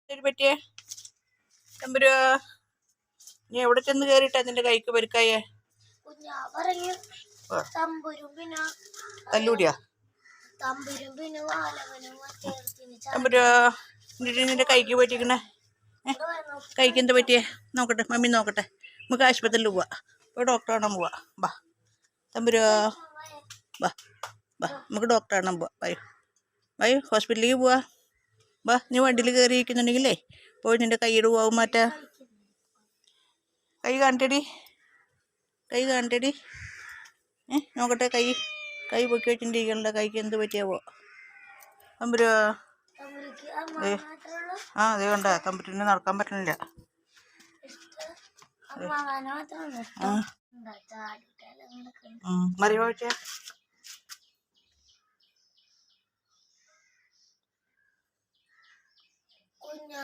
പറ്റിയേ തമ്പുരു? നീ എവിടെ ചെന്ന് കയറിയിട്ടാ നിന്റെ കൈക്ക് പരിക്കായേ? തല്ലൂടിയാ? തമ്പുരു നിന്റെ കൈക്ക് പറ്റിക്കണേ? കൈക്ക് എന്താ പറ്റിയേ? നോക്കട്ടെ, മമ്മി നോക്കട്ടെ. നമുക്ക് ആശുപത്രിയിൽ പോവാ. ഇപ്പോൾ ഡോക്ടറെ കാണാൻ പോവാ. ബാ തമ്പുരു, ബാ ബാ നമുക്ക് ഡോക്ടറെ കാണാൻ പോവാ. വയു ഹോസ്പിറ്റലിലേക്ക് പോവാ. ബാ, നീ വണ്ടിയിൽ കയറിയിരിക്കുന്നുണ്ടെങ്കിലേ പോയി നിന്റെ കൈയുടെ പോവും മാറ്റാ. കൈ കാണിട്ടടി, കൈ കാണിട്ടടി. നോക്കട്ടെ, കൈ പൊക്കി വെച്ചിട്ടിരിക്കണ്ട. കൈക്ക് എന്ത് പറ്റിയാവോ? തമ്പുരു അതേ കണ്ട തമ്പുരുവിന് നടക്കാൻ പറ്റണില്ല. മറിയ വെച്ചാ